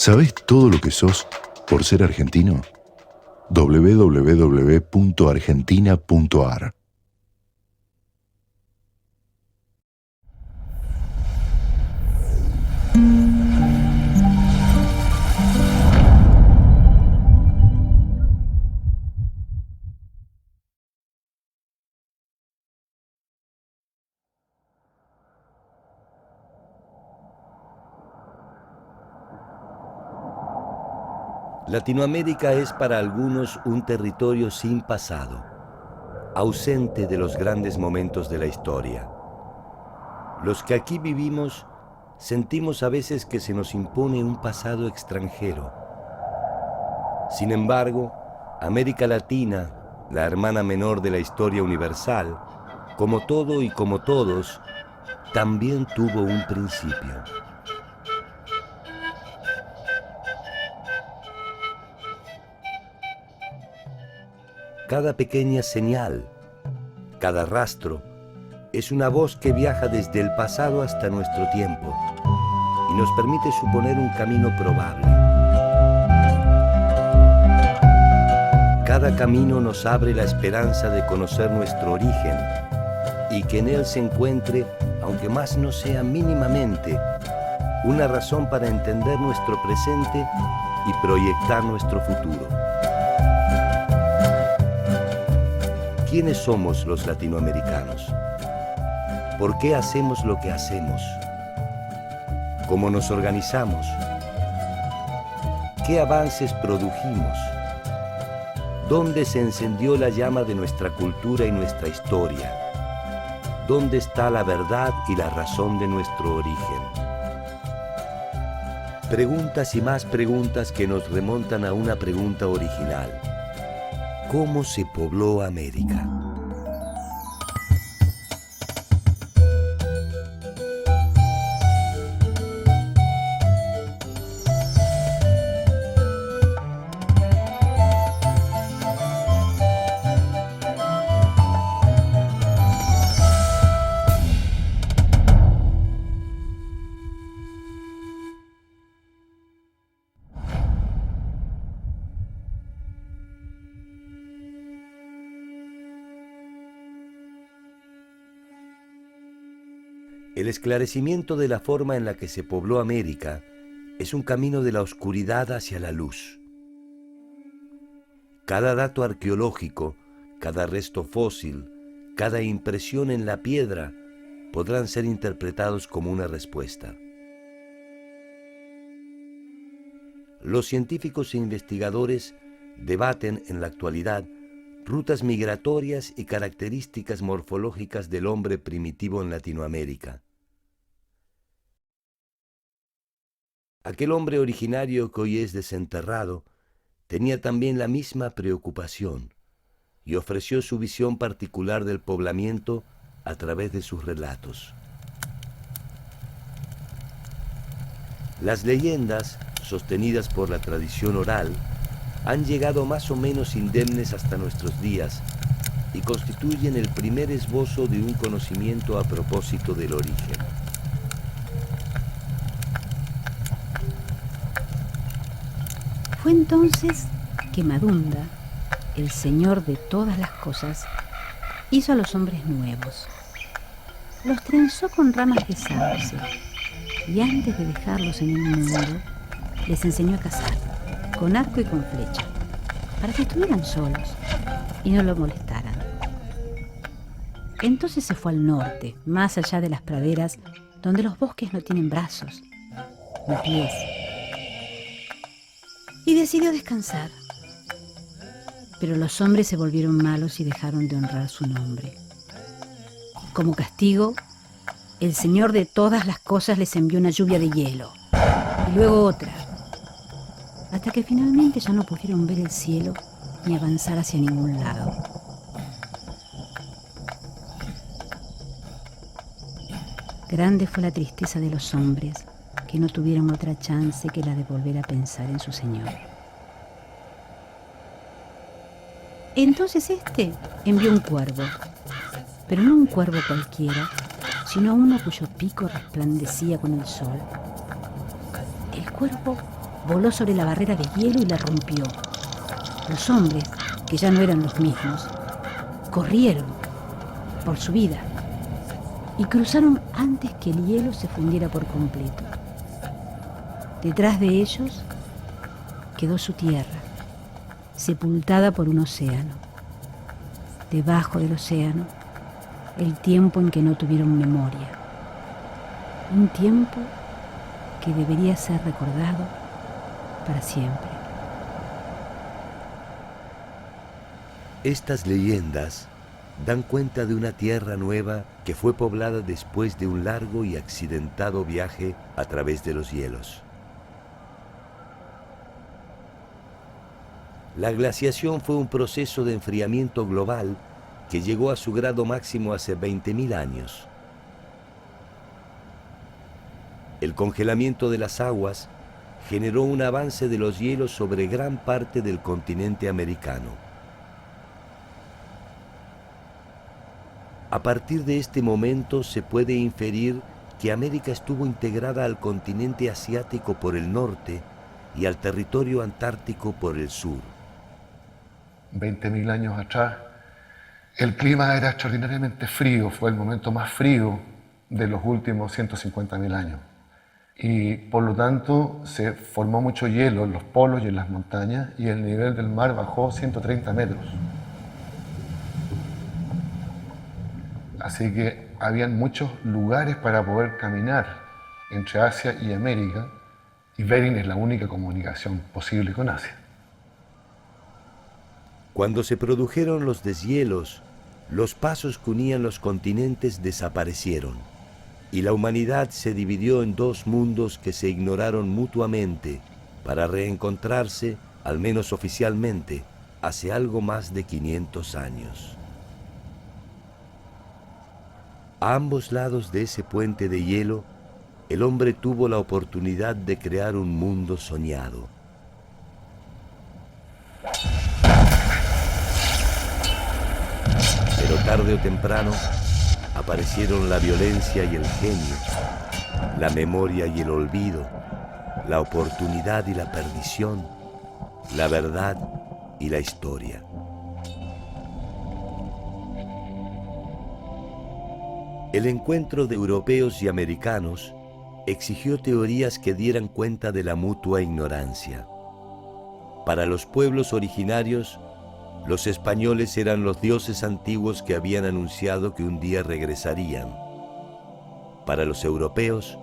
¿Sabés todo lo que sos por ser argentino? www.argentina.ar. Latinoamérica es para algunos un territorio sin pasado, ausente de los grandes momentos de la historia. Los que aquí vivimos sentimos a veces que se nos impone un pasado extranjero. Sin embargo, América Latina, la hermana menor de la historia universal, como todo y como todos, también tuvo un principio. Cada pequeña señal, cada rastro, es una voz que viaja desde el pasado hasta nuestro tiempo y nos permite suponer un camino probable. Cada camino nos abre la esperanza de conocer nuestro origen y que en él se encuentre, aunque más no sea mínimamente, una razón para entender nuestro presente y proyectar nuestro futuro. ¿Quiénes somos los latinoamericanos? ¿Por qué hacemos lo que hacemos? ¿Cómo nos organizamos? ¿Qué avances produjimos? ¿Dónde se encendió la llama de nuestra cultura y nuestra historia? ¿Dónde está la verdad y la razón de nuestro origen? Preguntas y más preguntas que nos remontan a una pregunta original. ¿Cómo se pobló América? El esclarecimiento de la forma en la que se pobló América es un camino de la oscuridad hacia la luz. Cada dato arqueológico, cada resto fósil, cada impresión en la piedra podrán ser interpretados como una respuesta. Los científicos e investigadores debaten en la actualidad rutas migratorias y características morfológicas del hombre primitivo en Latinoamérica. Aquel hombre originario que hoy es desenterrado tenía también la misma preocupación y ofreció su visión particular del poblamiento a través de sus relatos. Las leyendas, sostenidas por la tradición oral, han llegado más o menos indemnes hasta nuestros días y constituyen el primer esbozo de un conocimiento a propósito del origen. Fue entonces que Madunda, el Señor de todas las cosas, hizo a los hombres nuevos. Los trenzó con ramas de sauce y antes de dejarlos en el mundo, les enseñó a cazar, con arco y con flecha, para que estuvieran solos y no lo molestaran. Entonces se fue al norte, más allá de las praderas, donde los bosques no tienen brazos ni pies, y decidió descansar. Pero los hombres se volvieron malos y dejaron de honrar su nombre. Como castigo, el Señor de todas las cosas les envió una lluvia de hielo, y luego otra, hasta que finalmente ya no pudieron ver el cielo ni avanzar hacia ningún lado. Grande fue la tristeza de los hombres, que no tuvieron otra chance que la de volver a pensar en su Señor. Entonces éste envió un cuervo, pero no un cuervo cualquiera, sino uno cuyo pico resplandecía con el sol. El cuervo voló sobre la barrera de hielo y la rompió. Los hombres, que ya no eran los mismos, corrieron por su vida y cruzaron antes que el hielo se fundiera por completo. Detrás de ellos quedó su tierra, sepultada por un océano. Debajo del océano, el tiempo en que no tuvieron memoria. Un tiempo que debería ser recordado para siempre. Estas leyendas dan cuenta de una tierra nueva que fue poblada después de un largo y accidentado viaje a través de los hielos. La glaciación fue un proceso de enfriamiento global que llegó a su grado máximo hace 20.000 años. El congelamiento de las aguas generó un avance de los hielos sobre gran parte del continente americano. A partir de este momento se puede inferir que América estuvo integrada al continente asiático por el norte y al territorio antártico por el sur. 20.000 años atrás, el clima era extraordinariamente frío, fue el momento más frío de los últimos 150.000 años. Y por lo tanto se formó mucho hielo en los polos y en las montañas y el nivel del mar bajó 130 metros. Así que habían muchos lugares para poder caminar entre Asia y América, y Bering es la única comunicación posible con Asia. Cuando se produjeron los deshielos, los pasos que unían los continentes desaparecieron y la humanidad se dividió en dos mundos que se ignoraron mutuamente para reencontrarse, al menos oficialmente, hace algo más de 500 años. A ambos lados de ese puente de hielo, el hombre tuvo la oportunidad de crear un mundo soñado. Pero tarde o temprano aparecieron la violencia y el genio, la memoria y el olvido, la oportunidad y la perdición, la verdad y la historia. El encuentro de europeos y americanos exigió teorías que dieran cuenta de la mutua ignorancia. Para los pueblos originarios, los españoles eran los dioses antiguos que habían anunciado que un día regresarían. Para los europeos,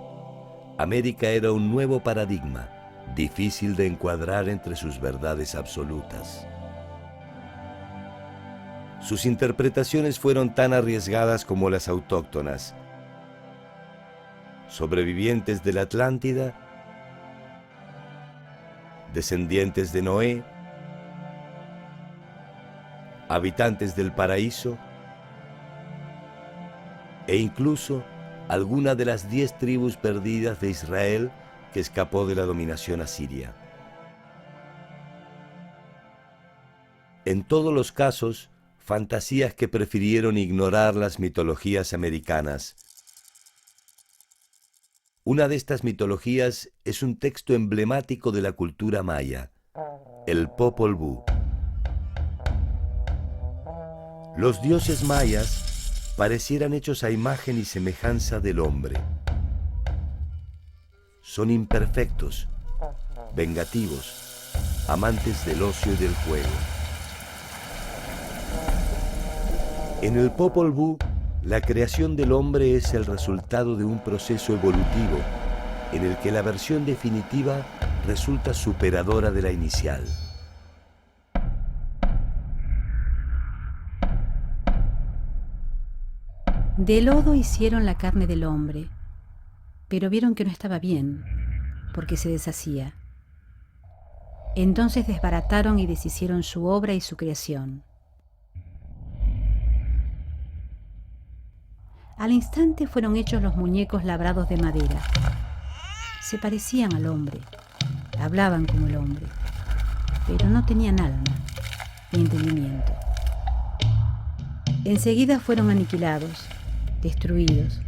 América era un nuevo paradigma, difícil de encuadrar entre sus verdades absolutas. Sus interpretaciones fueron tan arriesgadas como las autóctonas. Sobrevivientes de la Atlántida, descendientes de Noé, habitantes del paraíso e incluso alguna de las 10 tribus perdidas de Israel que escapó de la dominación asiria. En todos los casos, fantasías que prefirieron ignorar las mitologías americanas. Una de estas mitologías es un texto emblemático de la cultura maya, el Popol Vuh. Los dioses mayas parecieran hechos a imagen y semejanza del hombre. Son imperfectos, vengativos, amantes del ocio y del juego. En el Popol Vuh, la creación del hombre es el resultado de un proceso evolutivo en el que la versión definitiva resulta superadora de la inicial. De lodo hicieron la carne del hombre, pero vieron que no estaba bien, porque se deshacía. Entonces desbarataron y deshicieron su obra y su creación. Al instante fueron hechos los muñecos labrados de madera. Se parecían al hombre, hablaban como el hombre, pero no tenían alma ni entendimiento. Enseguida fueron aniquilados, destruidos.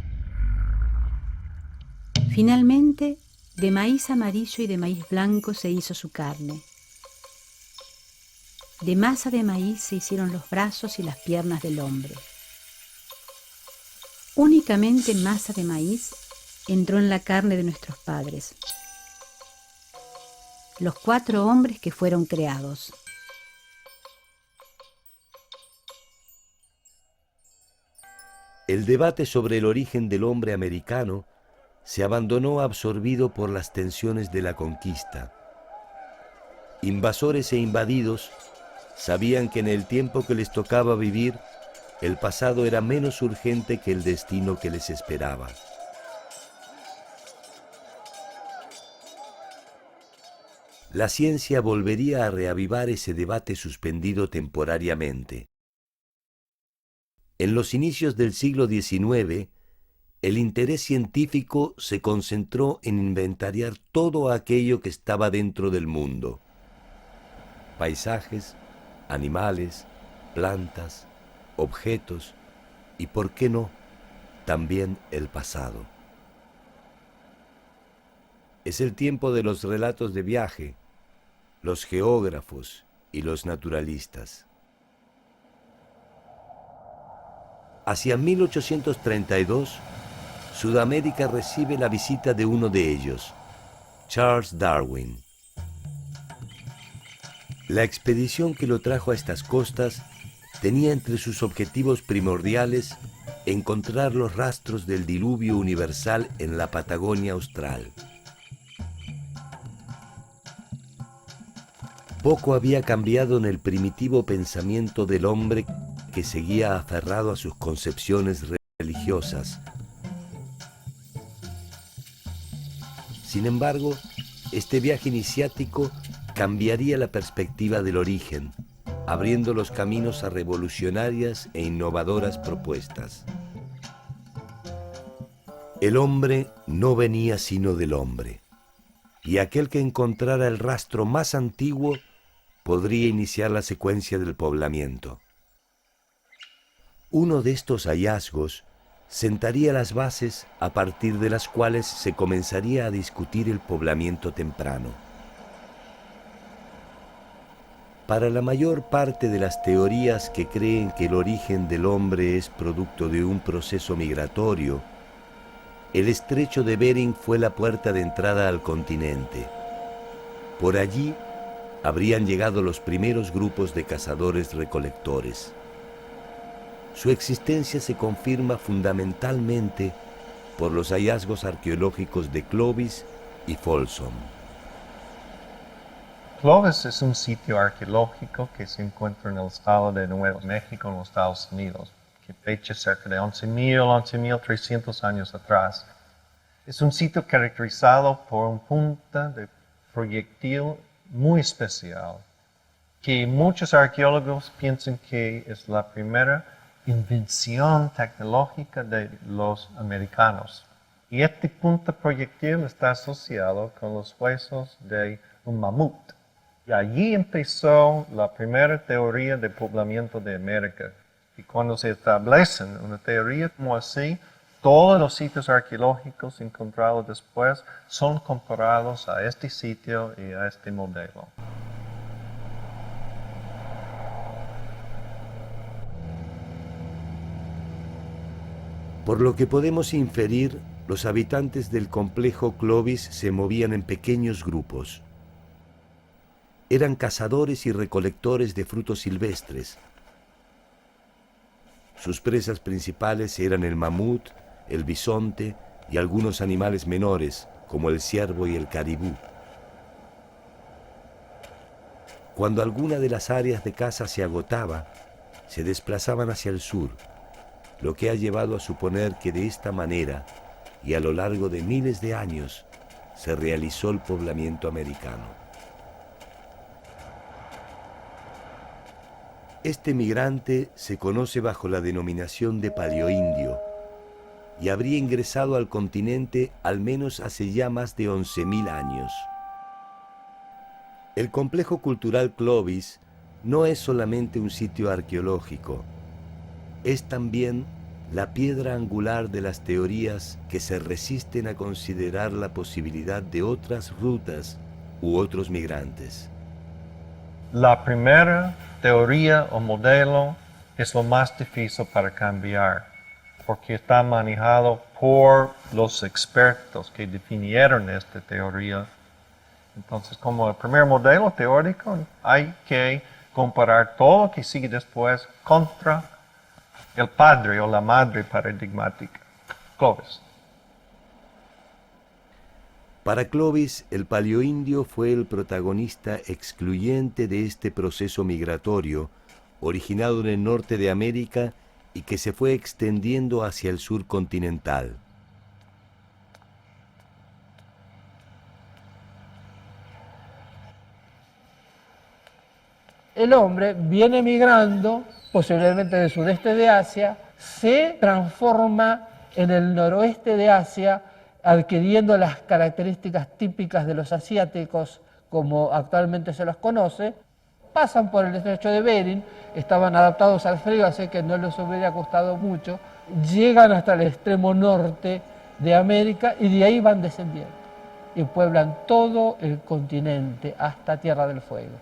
Finalmente De maíz amarillo y de maíz blanco se hizo su carne. De masa de maíz se hicieron los brazos y las piernas del hombre. Únicamente masa de maíz entró en la carne de nuestros padres, los 4 hombres que fueron creados. El debate sobre el origen del hombre americano se abandonó absorbido por las tensiones de la conquista. Invasores e invadidos sabían que en el tiempo que les tocaba vivir, el pasado era menos urgente que el destino que les esperaba. La ciencia volvería a reavivar ese debate suspendido temporariamente. En los inicios del siglo XIX, el interés científico se concentró en inventariar todo aquello que estaba dentro del mundo. Paisajes, animales, plantas, objetos y, ¿por qué no?, también el pasado. Es el tiempo de los relatos de viaje, los geógrafos y los naturalistas. Hacia 1832, Sudamérica recibe la visita de uno de ellos, Charles Darwin. La expedición que lo trajo a estas costas tenía entre sus objetivos primordiales encontrar los rastros del diluvio universal en la Patagonia austral. Poco había cambiado en el primitivo pensamiento del hombre que seguía aferrado a sus concepciones religiosas. Sin embargo, este viaje iniciático cambiaría la perspectiva del origen, abriendo los caminos a revolucionarias e innovadoras propuestas. El hombre no venía sino del hombre, y aquel que encontrara el rastro más antiguo podría iniciar la secuencia del poblamiento. Uno de estos hallazgos sentaría las bases a partir de las cuales se comenzaría a discutir el poblamiento temprano. Para la mayor parte de las teorías que creen que el origen del hombre es producto de un proceso migratorio, el estrecho de Bering fue la puerta de entrada al continente. Por allí habrían llegado los primeros grupos de cazadores-recolectores. Su existencia se confirma fundamentalmente por los hallazgos arqueológicos de Clovis y Folsom. Clovis es un sitio arqueológico que se encuentra en el estado de Nuevo México, en los Estados Unidos, que fecha cerca de 11.300 años atrás. Es un sitio caracterizado por un punta de proyectil muy especial, que muchos arqueólogos piensan que es la primera invención tecnológica de los americanos. Y este punta proyectil está asociado con los huesos de un mamut. Y allí empezó la primera teoría de poblamiento de América. Y cuando se establece una teoría como así, todos los sitios arqueológicos encontrados después son comparados a este sitio y a este modelo. Por lo que podemos inferir, los habitantes del complejo Clovis se movían en pequeños grupos. Eran cazadores y recolectores de frutos silvestres. Sus presas principales eran el mamut, el bisonte y algunos animales menores, como el ciervo y el caribú. Cuando alguna de las áreas de caza se agotaba, se desplazaban hacia el sur, lo que ha llevado a suponer que de esta manera, y a lo largo de miles de años, se realizó el poblamiento americano. Este migrante se conoce bajo la denominación de paleoindio y habría ingresado al continente al menos hace ya más de 11.000 años. El complejo cultural Clovis no es solamente un sitio arqueológico, es también la piedra angular de las teorías que se resisten a considerar la posibilidad de otras rutas u otros migrantes. La primera teoría o modelo es lo más difícil para cambiar, porque está manejado por los expertos que definieron esta teoría. Entonces, como el primer modelo teórico, hay que comparar todo lo que sigue después contra el padre o la madre paradigmática, Clovis. Para Clovis, el paleoindio fue el protagonista excluyente de este proceso migratorio, originado en el norte de América y que se fue extendiendo hacia el sur continental. El hombre viene migrando, posiblemente del sudeste de Asia, se transforma en el noroeste de Asia, adquiriendo las características típicas de los asiáticos como actualmente se los conoce, pasan por el estrecho de Bering, estaban adaptados al frío, así que no les hubiera costado mucho, llegan hasta el extremo norte de América y de ahí van descendiendo y pueblan todo el continente hasta Tierra del Fuego.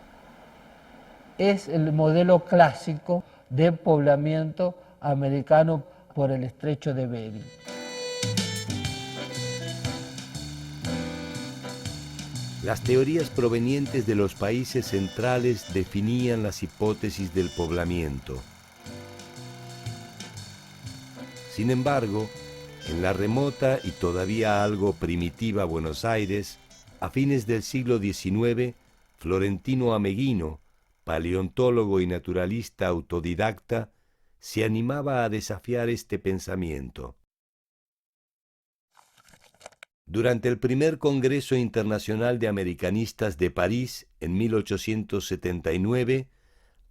Es el modelo clásico de poblamiento americano por el estrecho de Bering. Las teorías provenientes de los países centrales definían las hipótesis del poblamiento. Sin embargo, en la remota y todavía algo primitiva Buenos Aires, a fines del siglo XIX, Florentino Ameghino, paleontólogo y naturalista autodidacta, se animaba a desafiar este pensamiento. Durante el primer Congreso Internacional de Americanistas de París, en 1879,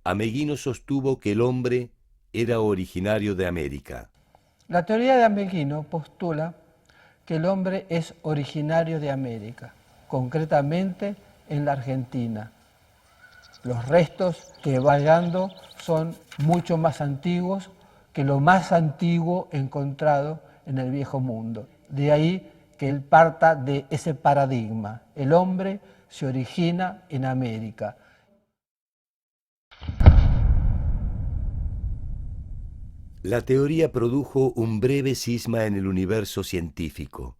Ameghino sostuvo que el hombre era originario de América. La teoría de Ameghino postula que el hombre es originario de América, concretamente en la Argentina. Los restos que va hallando son mucho más antiguos que lo más antiguo encontrado en el Viejo Mundo. De ahí que él parta de ese paradigma. El hombre se origina en América. La teoría produjo un breve cisma en el universo científico.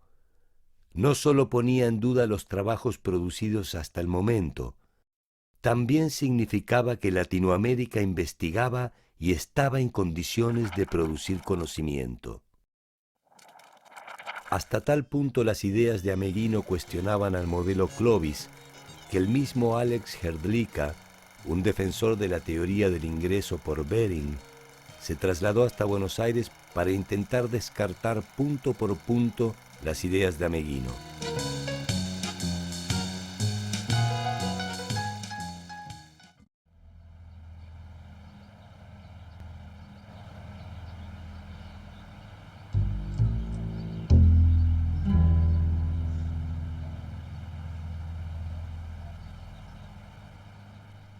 No solo ponía en duda los trabajos producidos hasta el momento, también significaba que Latinoamérica investigaba y estaba en condiciones de producir conocimiento. Hasta tal punto las ideas de Ameghino cuestionaban al modelo Clovis, que el mismo Alex Hrdlicka, un defensor de la teoría del ingreso por Bering, se trasladó hasta Buenos Aires para intentar descartar punto por punto las ideas de Ameghino.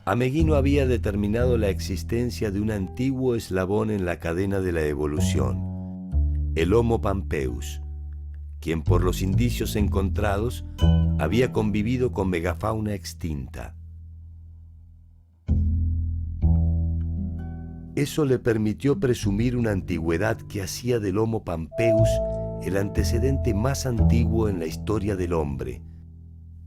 Ameghino había determinado la existencia de un antiguo eslabón en la cadena de la evolución, el Homo pampeus, quien por los indicios encontrados había convivido con megafauna extinta. Eso le permitió presumir una antigüedad que hacía del Homo pampeus el antecedente más antiguo en la historia del hombre,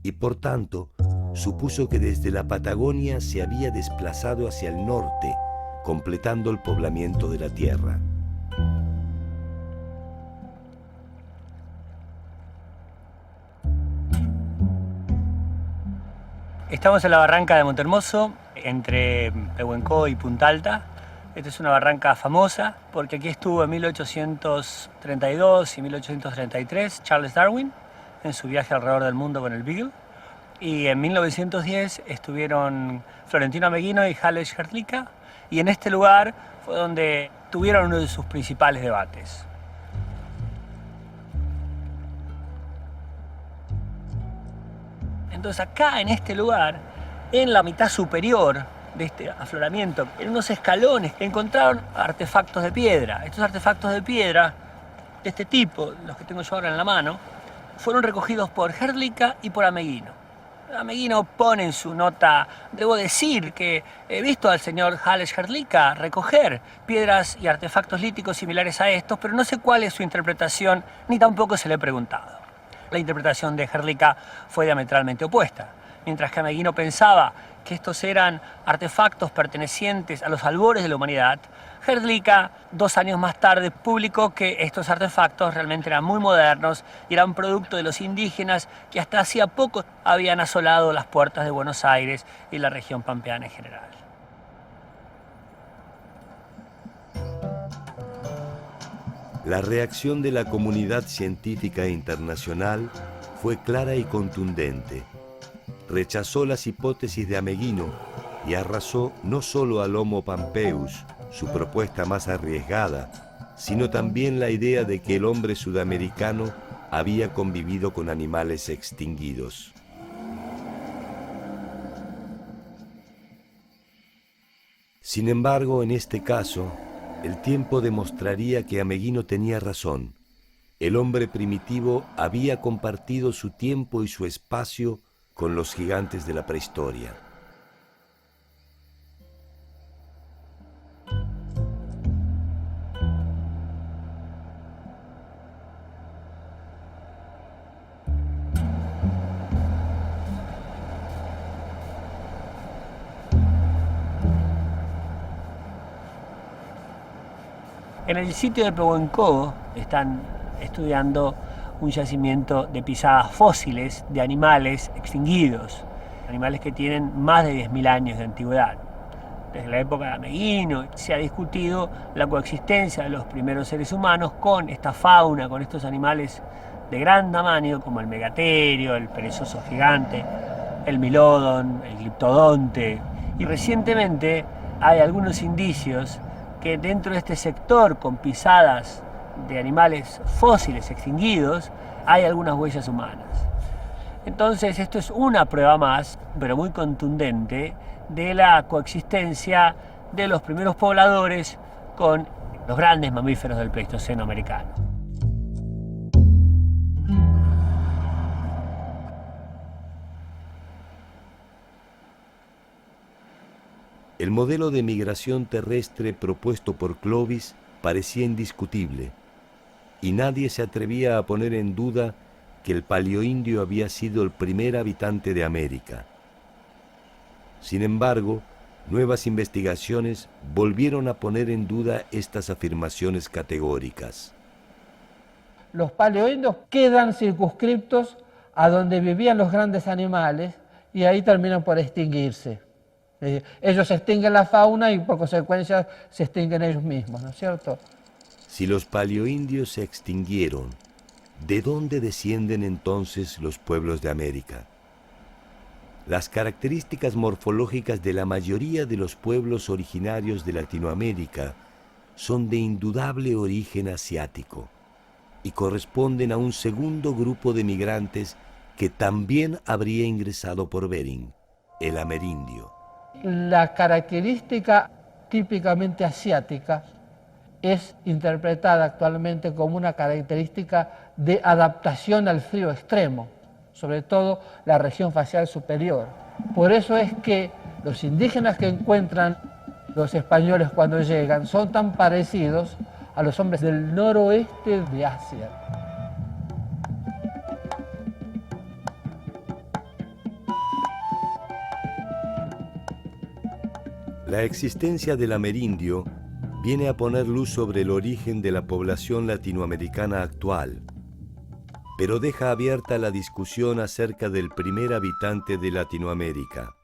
y por tanto supuso que desde la Patagonia se había desplazado hacia el norte, completando el poblamiento de la Tierra. Estamos en la barranca de Montehermoso, entre Pehuenco y Punta Alta. Esta es una barranca famosa porque aquí estuvo en 1832 y 1833 Charles Darwin en su viaje alrededor del mundo con el Beagle. Y en 1910 estuvieron Florentino Ameghino y Alex Hrdlicka, y en este lugar fue donde tuvieron uno de sus principales debates. Entonces acá en este lugar, en la mitad superior de este afloramiento, en unos escalones, encontraron artefactos de piedra. Estos artefactos de piedra, de este tipo, los que tengo yo ahora en la mano, fueron recogidos por Hrdlicka y por Ameghino. Ameghino pone en su nota, debo decir que he visto al señor Hallej Hrdlicka recoger piedras y artefactos líticos similares a estos, pero no sé cuál es su interpretación, ni tampoco se le he preguntado. La interpretación de Hrdlicka fue diametralmente opuesta. Mientras que Ameghino pensaba que estos eran artefactos pertenecientes a los albores de la humanidad, Hrdlicka, 2 años más tarde, publicó que estos artefactos realmente eran muy modernos y eran producto de los indígenas que hasta hacía poco habían asolado las puertas de Buenos Aires y la región pampeana en general. La reacción de la comunidad científica internacional fue clara y contundente. Rechazó las hipótesis de Ameghino y arrasó no solo al Homo pampeus, su propuesta más arriesgada, sino también la idea de que el hombre sudamericano había convivido con animales extinguidos. Sin embargo, en este caso, el tiempo demostraría que Ameghino tenía razón. El hombre primitivo había compartido su tiempo y su espacio con los gigantes de la prehistoria. En el sitio de Pehuencovo están estudiando un yacimiento de pisadas fósiles de animales extinguidos, animales que tienen más de 10.000 años de antigüedad. Desde la época de Ameghino se ha discutido la coexistencia de los primeros seres humanos con esta fauna, con estos animales de gran tamaño como el megaterio, el perezoso gigante, el milodon, el gliptodonte. Y recientemente hay algunos indicios que dentro de este sector con pisadas de animales fósiles extinguidos hay algunas huellas humanas. Entonces esto es una prueba más, pero muy contundente, de la coexistencia de los primeros pobladores con los grandes mamíferos del Pleistoceno americano. El modelo de migración terrestre propuesto por Clovis parecía indiscutible, y nadie se atrevía a poner en duda que el paleoindio había sido el primer habitante de América. Sin embargo, nuevas investigaciones volvieron a poner en duda estas afirmaciones categóricas. Los paleoindios quedan circunscriptos a donde vivían los grandes animales y ahí terminan por extinguirse. Ellos extinguen la fauna y por consecuencia se extinguen ellos mismos, ¿no es cierto? Si los paleoindios se extinguieron, ¿de dónde descienden entonces los pueblos de América? Las características morfológicas de la mayoría de los pueblos originarios de Latinoamérica son de indudable origen asiático y corresponden a un segundo grupo de migrantes que también habría ingresado por Bering, el amerindio. La característica típicamente asiática es interpretada actualmente como una característica de adaptación al frío extremo, sobre todo la región facial superior. Por eso es que los indígenas que encuentran los españoles cuando llegan son tan parecidos a los hombres del noroeste de Asia. La existencia del amerindio viene a poner luz sobre el origen de la población latinoamericana actual, pero deja abierta la discusión acerca del primer habitante de Latinoamérica.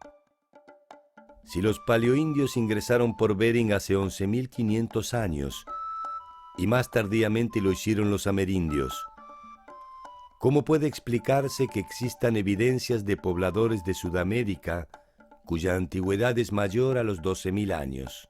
Si los paleoindios ingresaron por Bering hace 11.500 años, y más tardíamente lo hicieron los amerindios, ¿cómo puede explicarse que existan evidencias de pobladores de Sudamérica cuya antigüedad es mayor a los 12.000 años?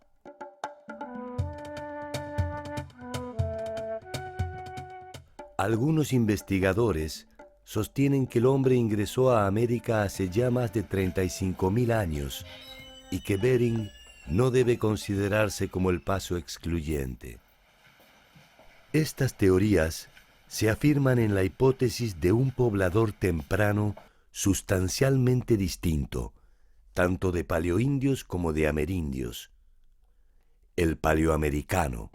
Algunos investigadores sostienen que el hombre ingresó a América hace ya más de 35.000 años y que Bering no debe considerarse como el paso excluyente. Estas teorías se afirman en la hipótesis de un poblador temprano sustancialmente distinto, tanto de paleoindios como de amerindios, el paleoamericano.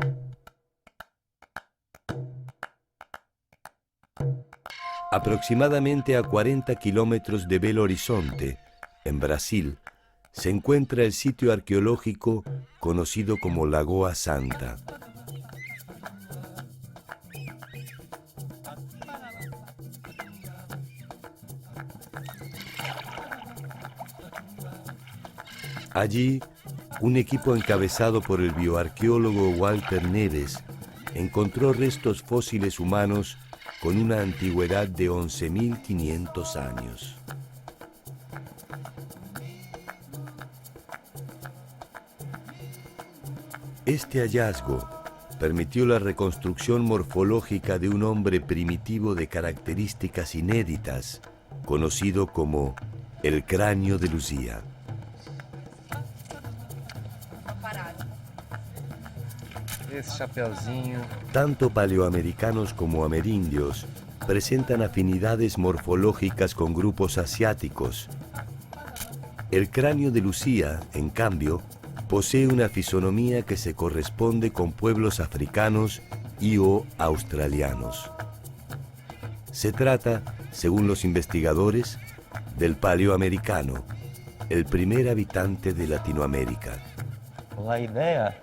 Aproximadamente a 40 kilómetros de Belo Horizonte, en Brasil, se encuentra el sitio arqueológico conocido como Lagoa Santa. Allí, un equipo encabezado por el bioarqueólogo Walter Neves encontró restos fósiles humanos con una antigüedad de 11.500 años. Este hallazgo permitió la reconstrucción morfológica de un hombre primitivo de características inéditas, conocido como el cráneo de Luzia. Esse chapeuzinho. Tanto paleoamericanos como amerindios presentan afinidades morfológicas con grupos asiáticos. El cráneo de Luzia, en cambio, posee una fisonomía que se corresponde con pueblos africanos y o australianos. Se trata, según los investigadores, del paleoamericano, el primer habitante de Latinoamérica. La idea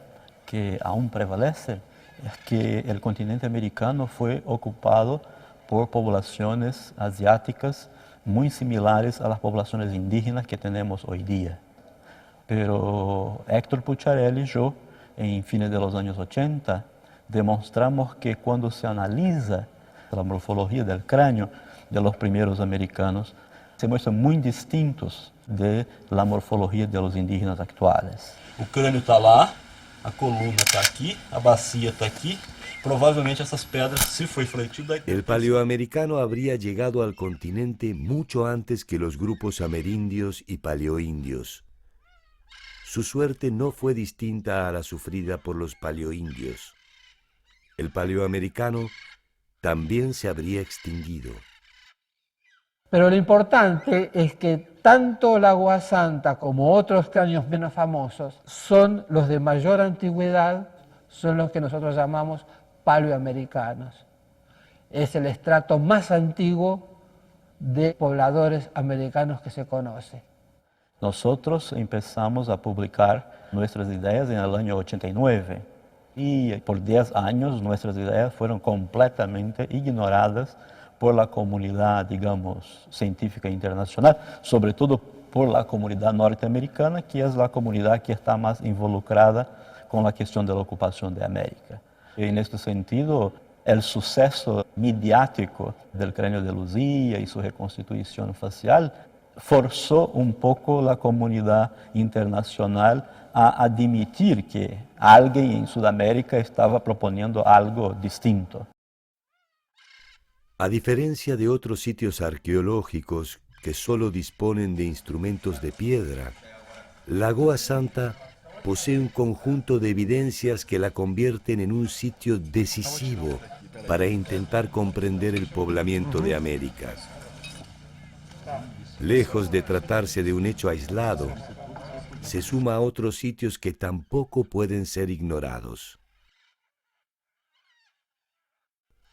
que aún prevalece es que el continente americano fue ocupado por poblaciones asiáticas muy similares a las poblaciones indígenas que tenemos hoy día. Pero Héctor Pucciarelli y yo, en fines de los años 80, demostramos que cuando se analiza la morfología del cráneo de los primeros americanos, se muestran muy distintos de la morfología de los indígenas actuales. O crânio está lá, a coluna está aquí, a bacia está aquí. Provavelmente essas pedras, se foi fletido... El paleoamericano habría llegado al continente mucho antes que los grupos amerindios y paleoindios. Su suerte no fue distinta a la sufrida por los paleoindios. El paleoamericano también se habría extinguido. Pero lo importante es que tanto Lagoa Santa como otros cráneos menos famosos son los de mayor antigüedad, son los que nosotros llamamos paleoamericanos. Es el estrato más antiguo de pobladores americanos que se conoce. Nosotros empezamos a publicar nuestras ideas en el año 89 y por 10 años nuestras ideas fueron completamente ignoradas por la comunidad, digamos, científica internacional, sobre todo por la comunidad norteamericana, que es la comunidad que está más involucrada con la cuestión de la ocupación de América. Y en este sentido, el suceso mediático del cráneo de Luzia y su reconstitución facial forzó un poco la comunidad internacional a admitir que alguien en Sudamérica estaba proponiendo algo distinto. A diferencia de otros sitios arqueológicos que solo disponen de instrumentos de piedra, Lagoa Santa posee un conjunto de evidencias que la convierten en un sitio decisivo para intentar comprender el poblamiento de América. Lejos de tratarse de un hecho aislado, se suma a otros sitios que tampoco pueden ser ignorados.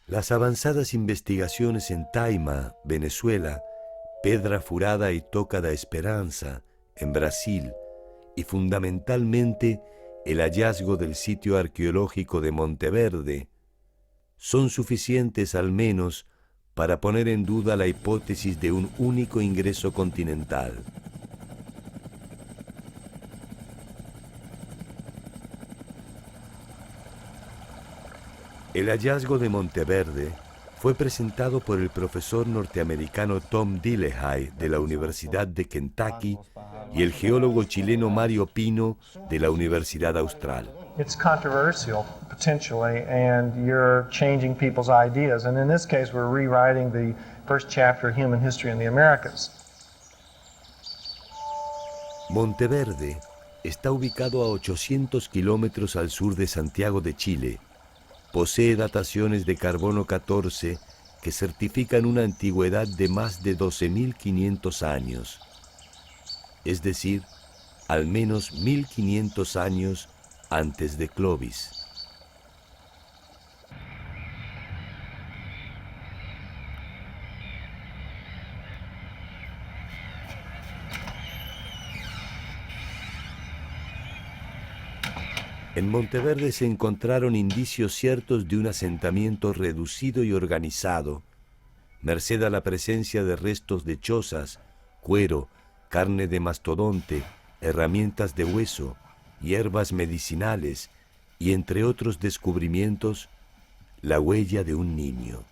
Las avanzadas investigaciones en Taima, Venezuela, Pedra Furada y Toca da Esperanza, en Brasil, y fundamentalmente el hallazgo del sitio arqueológico de Monteverde, son suficientes al menos para poner en duda la hipótesis de un único ingreso continental. El hallazgo de Monteverde fue presentado por el profesor norteamericano Tom Dillehay de la Universidad de Kentucky y el geólogo chileno Mario Pino de la Universidad Austral. It's controversial, potentially, and you're changing people's ideas. And in this case, we're rewriting the first chapter of human history in the Americas. Monteverde está ubicado a 800 kilómetros al sur de Santiago de Chile. Posee dataciones de carbono 14 que certifican una antigüedad de más de 12.500 años, es decir, al menos 1.500 años antes de Clovis. En Monteverde se encontraron indicios ciertos de un asentamiento reducido y organizado, merced a la presencia de restos de chozas, cuero, carne de mastodonte, herramientas de hueso, hierbas medicinales y, entre otros descubrimientos, la huella de un niño.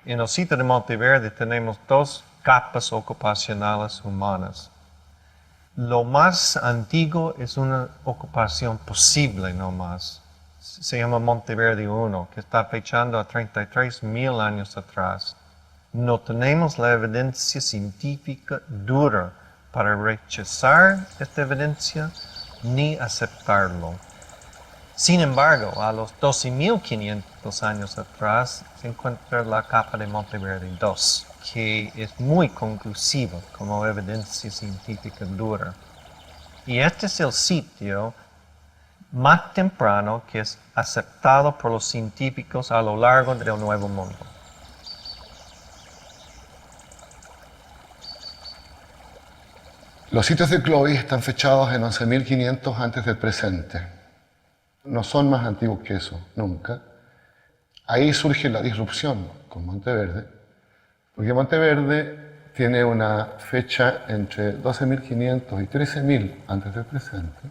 En el sitio de Monteverde tenemos dos capas ocupacionales humanas. Lo más antiguo es una ocupación posible nomás. Se llama Monteverde I, que está fechando a 33.000 años atrás. No tenemos la evidencia científica dura para rechazar esta evidencia ni aceptarlo. Sin embargo, a los 12.500 años atrás se encuentra la capa de Monteverde II, que es muy conclusiva como evidencia científica dura. Y este es el sitio más temprano que es aceptado por los científicos a lo largo del Nuevo Mundo. Los sitios de Clovis están fechados en 11.500 antes del presente. No son más antiguos que eso, nunca. Ahí surge la disrupción con Monteverde, porque Monteverde tiene una fecha entre 12.500 y 13.000 antes del presente.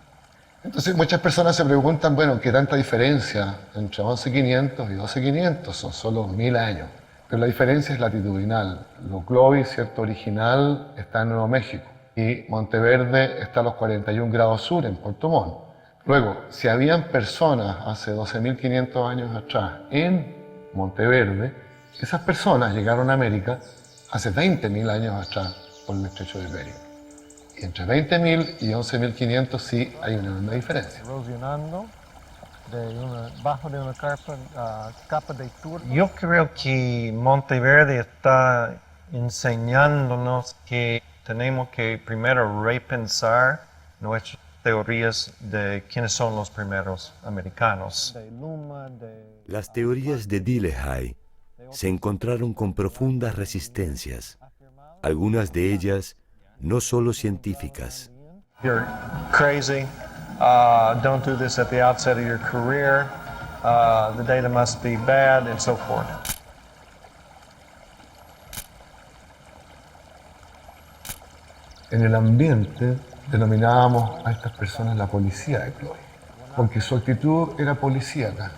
Entonces muchas personas se preguntan, bueno, ¿qué tanta diferencia entre 11.500 y 12.500? Son solo 1.000 años. Pero la diferencia es latitudinal. Lo Clovis, cierto, original, está en Nuevo México y Monteverde está a los 41 grados sur, en Puerto Montt. Luego, si habían personas hace 12.500 años atrás en Monteverde, esas personas llegaron a América hace 20.000 años atrás por el estrecho de Bering. Y entre 20.000 y 11.500 sí hay una enorme diferencia. Erosionando bajo de una capa de turba. Yo creo que Monteverde está enseñándonos que tenemos que primero repensar nuestras teorías de quiénes son los primeros americanos. Las teorías de Dillehay se encontraron con profundas resistencias, algunas de ellas no solo científicas. You're crazy. Don't do this at the outset of your career. The data must be bad, and so forth. En el ambiente denominábamos a estas personas la policía de Clovis, porque su actitud era policíaca,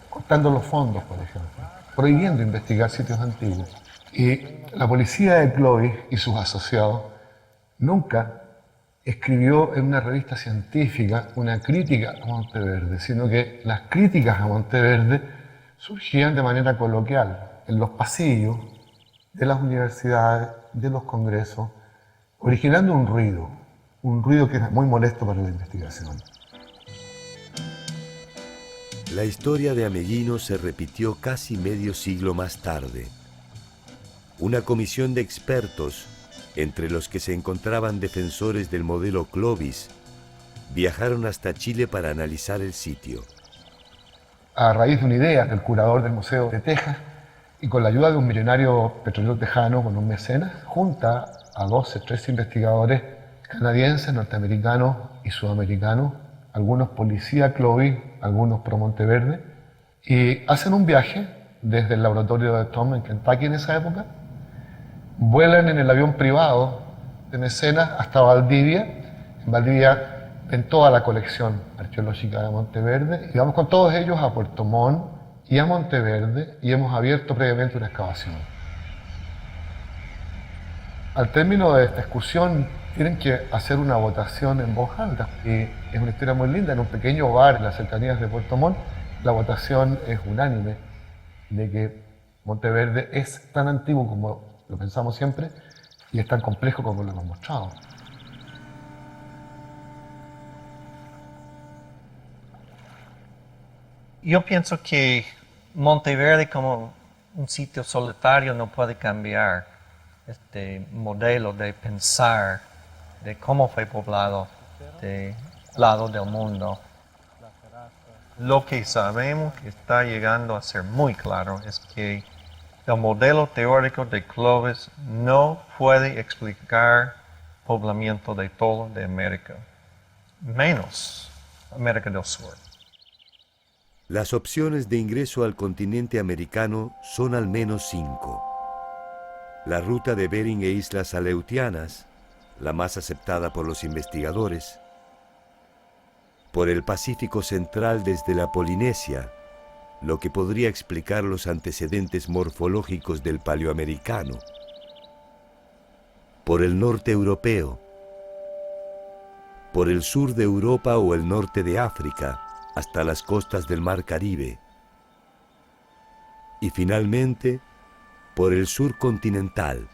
cortando los fondos, por ejemplo, prohibiendo investigar sitios antiguos. Y la policía de Clovis y sus asociados nunca escribió en una revista científica una crítica a Monteverde, sino que las críticas a Monteverde surgían de manera coloquial, en los pasillos de las universidades, de los congresos, originando un ruido que era muy molesto para la investigación. La historia de Ameghino se repitió casi medio siglo más tarde. Una comisión de expertos, entre los que se encontraban defensores del modelo Clovis, viajaron hasta Chile para analizar el sitio. A raíz de una idea del curador del Museo de Texas y con la ayuda de un millonario petrolero tejano con un mecenas, junta a 13 investigadores canadienses, norteamericanos y sudamericanos, algunos policía Clovis, algunos pro Monteverde, y hacen un viaje desde el laboratorio de Tom en Kentucky en esa época, vuelan en el avión privado de mecenas hasta Valdivia. En Valdivia ven toda la colección arqueológica de Monteverde y vamos con todos ellos a Puerto Montt y a Monteverde y hemos abierto previamente una excavación. Al término de esta excursión tienen que hacer una votación en voz alta y es una historia muy linda. En un pequeño bar en las cercanías de Puerto Montt la votación es unánime de que Monteverde es tan antiguo como lo pensamos siempre Y es tan complejo como lo hemos mostrado. Yo pienso que Monteverde como un sitio solitario no puede cambiar este modelo de pensar de cómo fue poblado de lado del mundo. Lo que sabemos que está llegando a ser muy claro es que el modelo teórico de Clovis no puede explicar poblamiento de todo de América, menos América del Sur. Las opciones de ingreso al continente americano son al menos 5. La ruta de Bering e Islas Aleutianas, la más aceptada por los investigadores. Por el Pacífico Central desde la Polinesia, lo que podría explicar los antecedentes morfológicos del paleoamericano. Por el norte europeo. Por el sur de Europa o el norte de África, hasta las costas del Mar Caribe. Y finalmente, por el sur continental,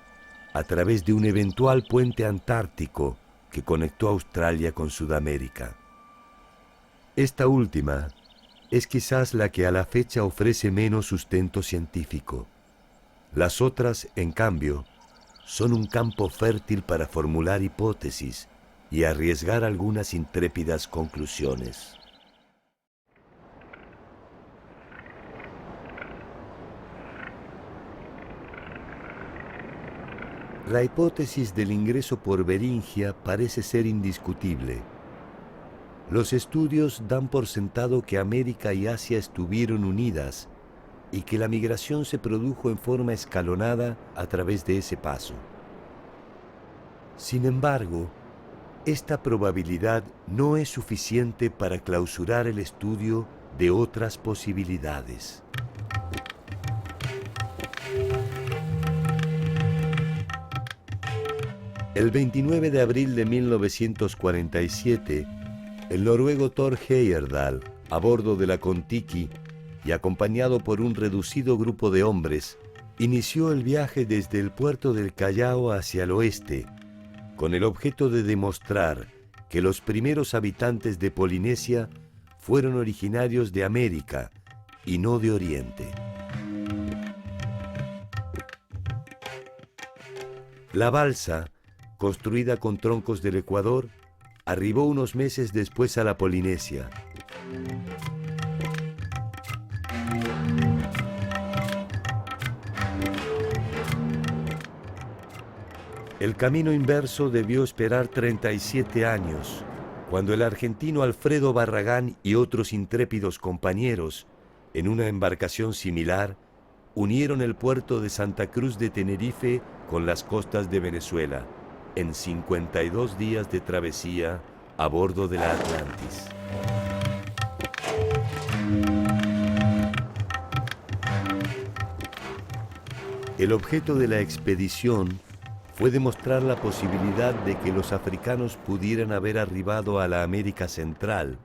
a través de un eventual puente antártico que conectó Australia con Sudamérica. Esta última es quizás la que a la fecha ofrece menos sustento científico. Las otras, en cambio, son un campo fértil para formular hipótesis y arriesgar algunas intrépidas conclusiones. La hipótesis del ingreso por Beringia parece ser indiscutible. Los estudios dan por sentado que América y Asia estuvieron unidas y que la migración se produjo en forma escalonada a través de ese paso. Sin embargo, esta probabilidad no es suficiente para clausurar el estudio de otras posibilidades. El 29 de abril de 1947, el noruego Thor Heyerdahl, a bordo de la Kon-Tiki y acompañado por un reducido grupo de hombres, inició el viaje desde el puerto del Callao hacia el oeste, con el objeto de demostrar que los primeros habitantes de Polinesia fueron originarios de América y no de Oriente. La balsa, construida con troncos del Ecuador, arribó unos meses después a la Polinesia. El camino inverso debió esperar 37 años, cuando el argentino Alfredo Barragán y otros intrépidos compañeros, en una embarcación similar, unieron el puerto de Santa Cruz de Tenerife con las costas de Venezuela, en 52 días de travesía a bordo de la Atlantis. El objeto de la expedición fue demostrar la posibilidad de que los africanos pudieran haber arribado a la América Central,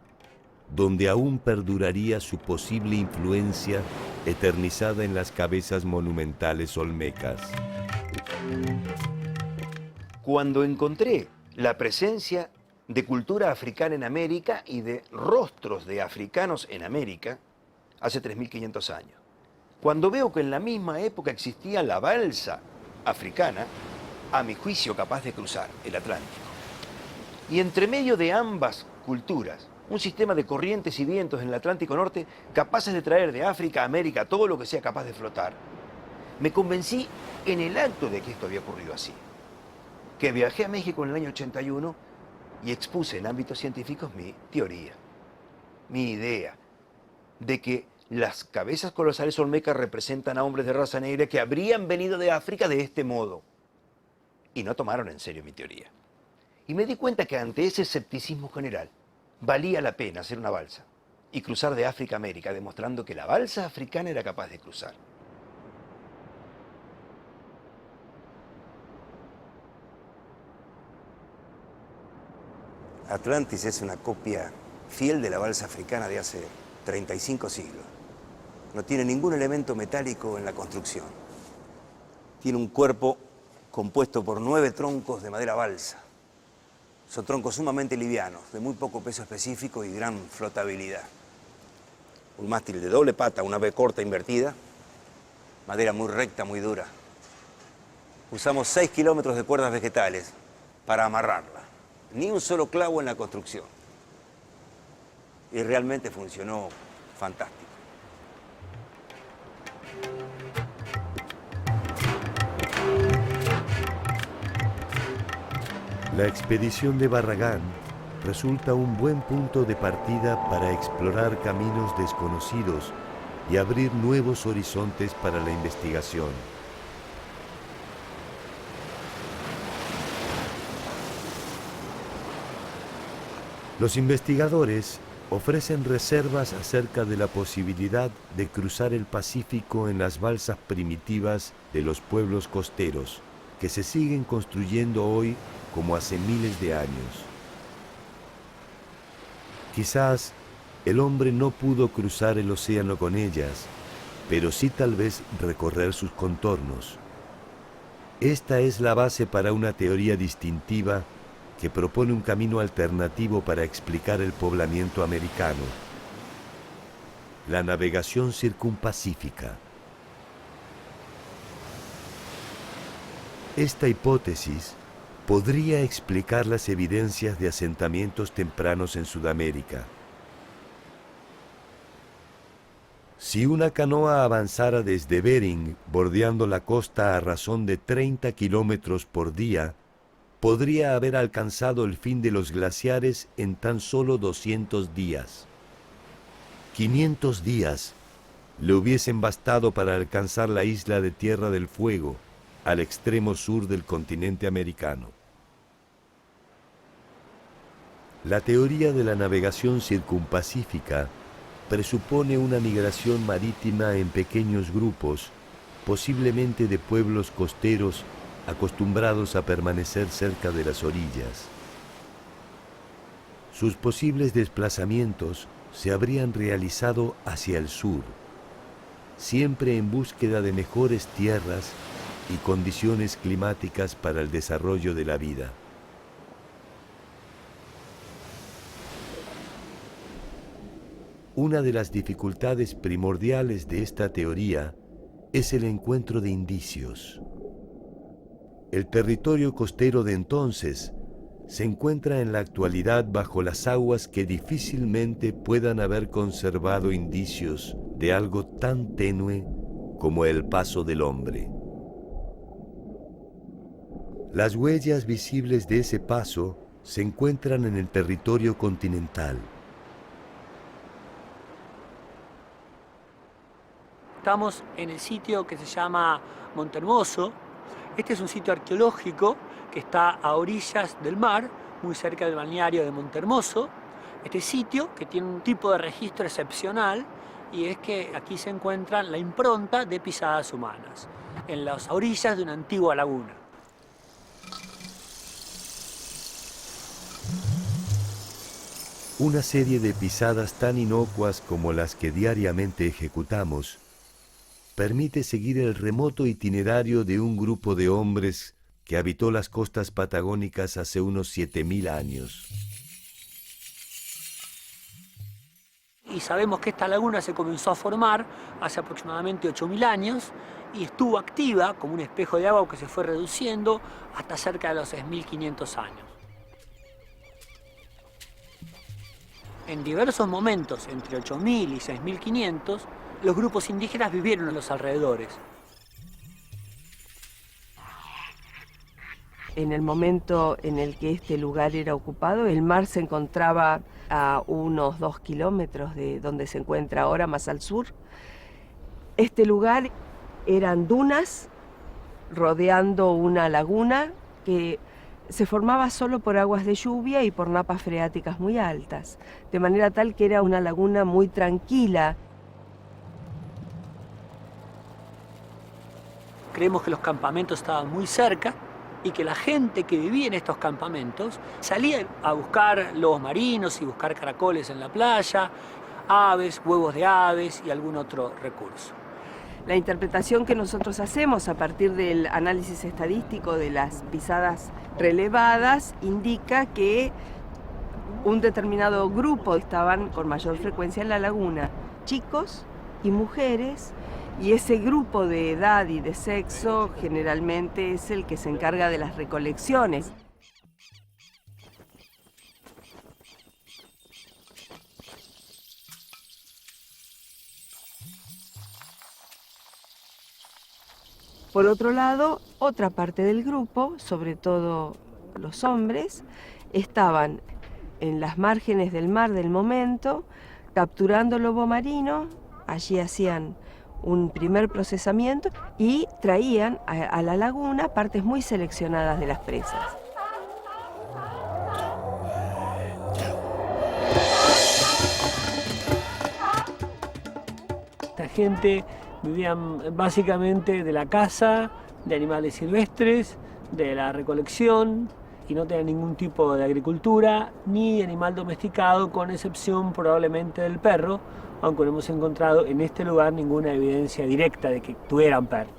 donde aún perduraría su posible influencia eternizada en las cabezas monumentales olmecas. Cuando encontré la presencia de cultura africana en América y de rostros de africanos en América, hace 3.500 años. Cuando veo que en la misma época existía la balsa africana, a mi juicio capaz de cruzar el Atlántico. Y entre medio de ambas culturas, un sistema de corrientes y vientos en el Atlántico Norte capaces de traer de África a América todo lo que sea capaz de flotar. Me convencí en el acto de que esto había ocurrido así. Que viajé a México en el año 81 y expuse en ámbitos científicos mi teoría, mi idea de que las cabezas colosales olmecas representan a hombres de raza negra que habrían venido de África de este modo. Y no tomaron en serio mi teoría. Y me di cuenta que ante ese escepticismo general, valía la pena hacer una balsa y cruzar de África a América, demostrando que la balsa africana era capaz de cruzar. Atlantis es una copia fiel de la balsa africana de hace 35 siglos. No tiene ningún elemento metálico en la construcción. Tiene un cuerpo compuesto por 9 troncos de madera balsa. Son troncos sumamente livianos, de muy poco peso específico y gran flotabilidad. Un mástil de doble pata, una B corta invertida, madera muy recta, muy dura. Usamos 6 kilómetros de cuerdas vegetales para amarrarla. Ni un solo clavo en la construcción. Y realmente funcionó fantástico. La expedición de Barragán resulta un buen punto de partida para explorar caminos desconocidos y abrir nuevos horizontes para la investigación. Los investigadores ofrecen reservas acerca de la posibilidad de cruzar el Pacífico en las balsas primitivas de los pueblos costeros, que se siguen construyendo hoy como hace miles de años. Quizás el hombre no pudo cruzar el océano con ellas, pero sí tal vez recorrer sus contornos. Esta es la base para una teoría distintiva que propone un camino alternativo para explicar el poblamiento americano: la navegación circumpacífica. Esta hipótesis podría explicar las evidencias de asentamientos tempranos en Sudamérica. Si una canoa avanzara desde Bering, bordeando la costa a razón de 30 kilómetros por día, podría haber alcanzado el fin de los glaciares en tan solo 200 días. 500 días le hubiesen bastado para alcanzar la isla de Tierra del Fuego, al extremo sur del continente americano. La teoría de la navegación circumpacífica presupone una migración marítima en pequeños grupos, posiblemente de pueblos costeros acostumbrados a permanecer cerca de las orillas. Sus posibles desplazamientos se habrían realizado hacia el sur, siempre en búsqueda de mejores tierras y condiciones climáticas para el desarrollo de la vida. Una de las dificultades primordiales de esta teoría es el encuentro de indicios. El territorio costero de entonces se encuentra en la actualidad bajo las aguas que difícilmente puedan haber conservado indicios de algo tan tenue como el paso del hombre. Las huellas visibles de ese paso se encuentran en el territorio continental. Estamos en el sitio que se llama Montehermoso. Este es un sitio arqueológico que está a orillas del mar, muy cerca del balneario de Montehermoso. Este sitio que tiene un tipo de registro excepcional, y es que aquí se encuentra la impronta de pisadas humanas, en las orillas de una antigua laguna. Una serie de pisadas tan inocuas como las que diariamente ejecutamos permite seguir el remoto itinerario de un grupo de hombres que habitó las costas patagónicas hace unos 7.000 años. Y sabemos que esta laguna se comenzó a formar hace aproximadamente 8.000 años y estuvo activa como un espejo de agua que se fue reduciendo hasta cerca de los 6.500 años. En diversos momentos, entre 8.000 y 6.500, los grupos indígenas vivieron en los alrededores. En el momento en el que este lugar era ocupado, el mar se encontraba a unos 2 kilómetros de donde se encuentra ahora, más al sur. Este lugar eran dunas rodeando una laguna que se formaba solo por aguas de lluvia y por napas freáticas muy altas, de manera tal que era una laguna muy tranquila. Creemos que los campamentos estaban muy cerca y que la gente que vivía en estos campamentos salía a buscar lobos marinos y buscar caracoles en la playa, aves, huevos de aves y algún otro recurso. La interpretación que nosotros hacemos a partir del análisis estadístico de las pisadas relevadas indica que un determinado grupo estaban con mayor frecuencia en la laguna, chicos y mujeres, y ese grupo de edad y de sexo generalmente es el que se encarga de las recolecciones. Por otro lado, otra parte del grupo, sobre todo los hombres, estaban en las márgenes del mar del momento, capturando lobo marino. Allí hacían un primer procesamiento y traían a la laguna partes muy seleccionadas de las presas. Esta gente vivía básicamente de la caza, de animales silvestres, de la recolección, y no tenían ningún tipo de agricultura ni animal domesticado, con excepción probablemente del perro, aunque no hemos encontrado en este lugar ninguna evidencia directa de que tuvieran perro.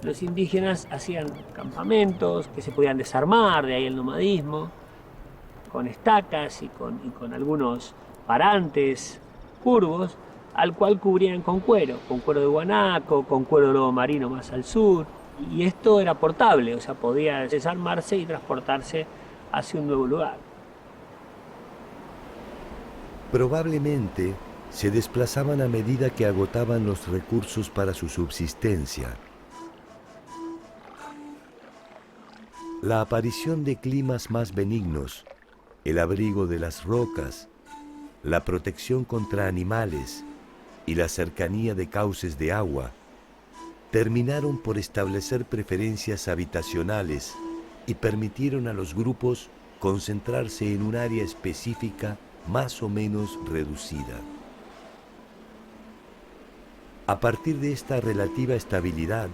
Los indígenas hacían campamentos que se podían desarmar, de ahí el nomadismo, con estacas y con algunos parantes curvos, al cual cubrían con cuero de guanaco, con cuero de lobo marino más al sur, y esto era portable, o sea, podía desarmarse y transportarse hacia un nuevo lugar. Probablemente se desplazaban a medida que agotaban los recursos para su subsistencia. La aparición de climas más benignos, el abrigo de las rocas, la protección contra animales y la cercanía de cauces de agua terminaron por establecer preferencias habitacionales y permitieron a los grupos concentrarse en un área específica más o menos reducida. A partir de esta relativa estabilidad,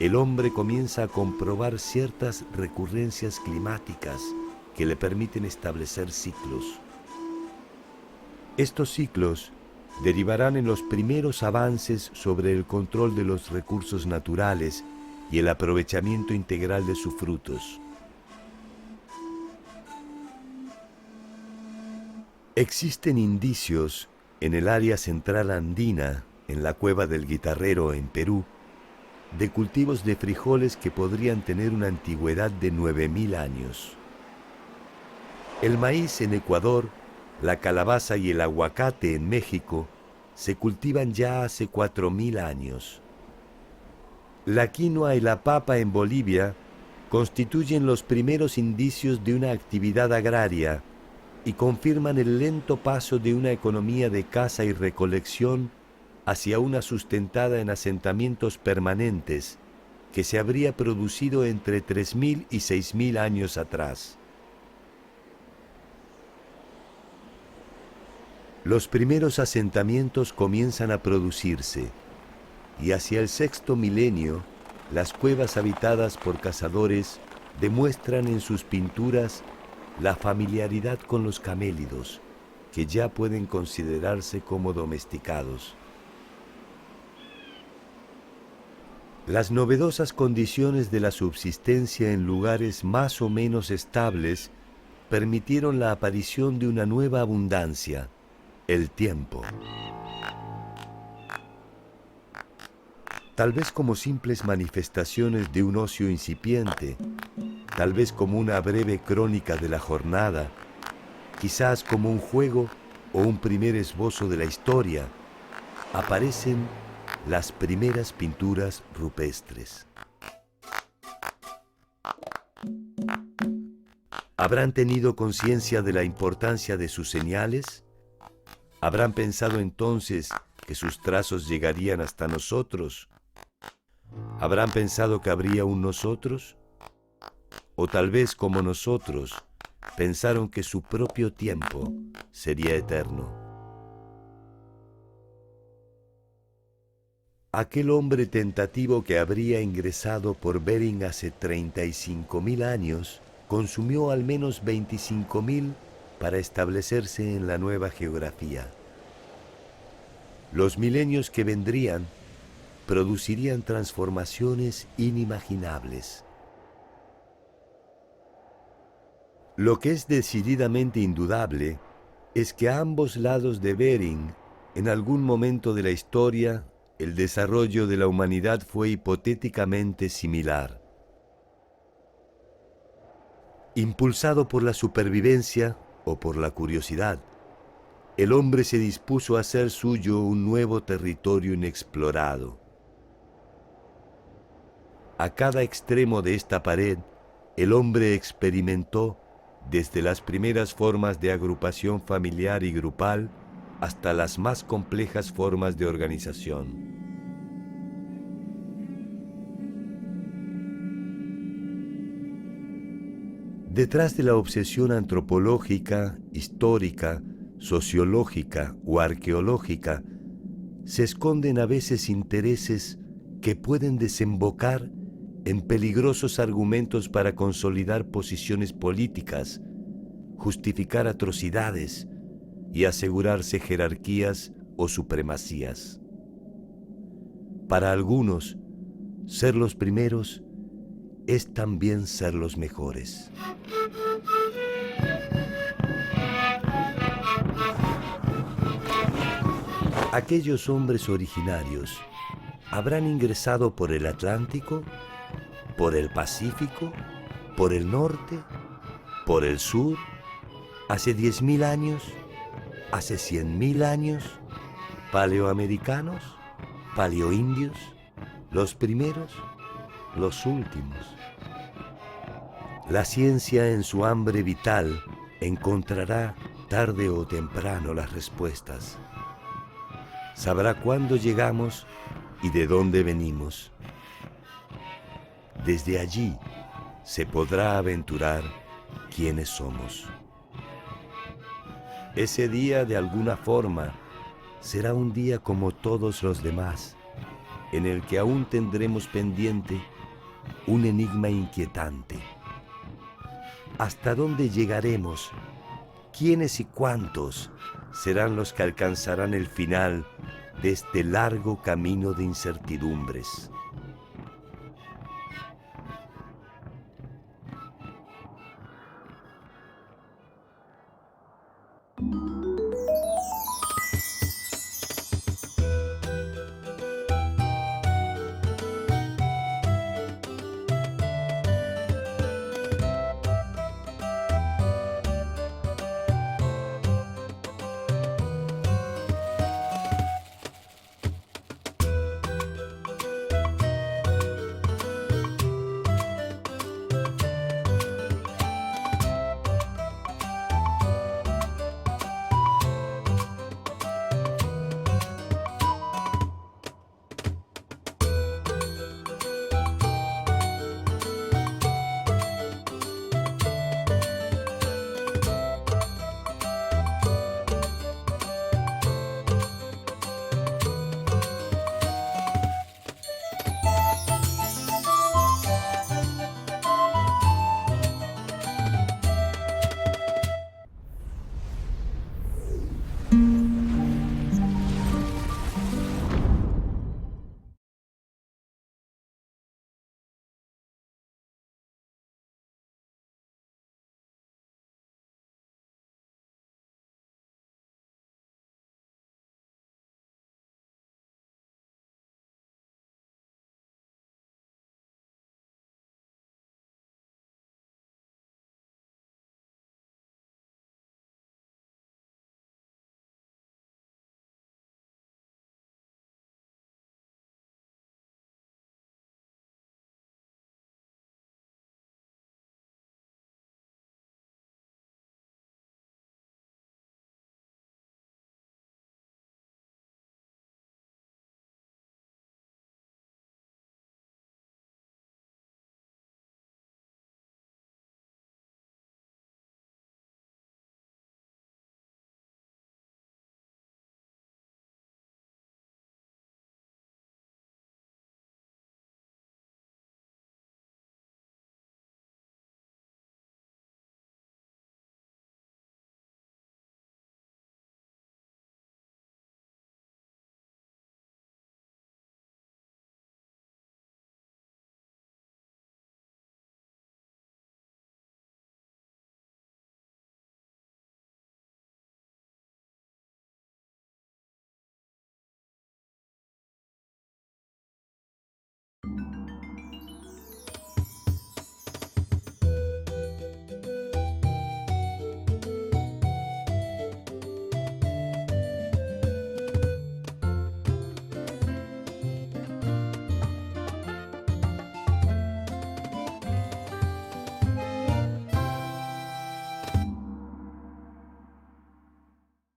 el hombre comienza a comprobar ciertas recurrencias climáticas que le permiten establecer ciclos. Estos ciclos derivarán en los primeros avances sobre el control de los recursos naturales y el aprovechamiento integral de sus frutos. Existen indicios en el área central andina, en la Cueva del Guitarrero en Perú, de cultivos de frijoles que podrían tener una antigüedad de 9.000 años. El maíz en Ecuador, la calabaza y el aguacate en México se cultivan ya hace 4.000 años. La quinoa y la papa en Bolivia constituyen los primeros indicios de una actividad agraria y confirman el lento paso de una economía de caza y recolección hacia una sustentada en asentamientos permanentes que se habría producido entre 3.000 y 6.000 años atrás. Los primeros asentamientos comienzan a producirse y hacia el sexto milenio las cuevas habitadas por cazadores demuestran en sus pinturas la familiaridad con los camélidos, que ya pueden considerarse como domesticados. Las novedosas condiciones de la subsistencia en lugares más o menos estables permitieron la aparición de una nueva abundancia, el tiempo. Tal vez como simples manifestaciones de un ocio incipiente, tal vez como una breve crónica de la jornada, quizás como un juego o un primer esbozo de la historia, aparecen las primeras pinturas rupestres. ¿Habrán tenido conciencia de la importancia de sus señales? ¿Habrán pensado entonces que sus trazos llegarían hasta nosotros? ¿Habrán pensado que habría un nosotros? O tal vez como nosotros, pensaron que su propio tiempo sería eterno. Aquel hombre tentativo que habría ingresado por Bering hace 35.000 años, consumió al menos 25.000 para establecerse en la nueva geografía. Los milenios que vendrían producirían transformaciones inimaginables. Lo que es decididamente indudable es que a ambos lados de Bering, en algún momento de la historia, el desarrollo de la humanidad fue hipotéticamente similar. Impulsado por la supervivencia o por la curiosidad, el hombre se dispuso a hacer suyo un nuevo territorio inexplorado. A cada extremo de esta pared, el hombre experimentó desde las primeras formas de agrupación familiar y grupal hasta las más complejas formas de organización. Detrás de la obsesión antropológica, histórica, sociológica o arqueológica, se esconden a veces intereses que pueden desembocar en peligrosos argumentos para consolidar posiciones políticas, justificar atrocidades y asegurarse jerarquías o supremacías. Para algunos, ser los primeros es también ser los mejores. Aquellos hombres originarios habrán ingresado por el Atlántico, por el Pacífico, por el norte, por el sur, hace 10.000 años, hace 100.000 años, paleoamericanos, paleoindios, los primeros, los últimos. La ciencia en su hambre vital encontrará tarde o temprano las respuestas. Sabrá cuándo llegamos y de dónde venimos. Desde allí se podrá aventurar quiénes somos. Ese día, de alguna forma, será un día como todos los demás, en el que aún tendremos pendiente un enigma inquietante. ¿Hasta dónde llegaremos? ¿Quiénes y cuántos serán los que alcanzarán el final de este largo camino de incertidumbres?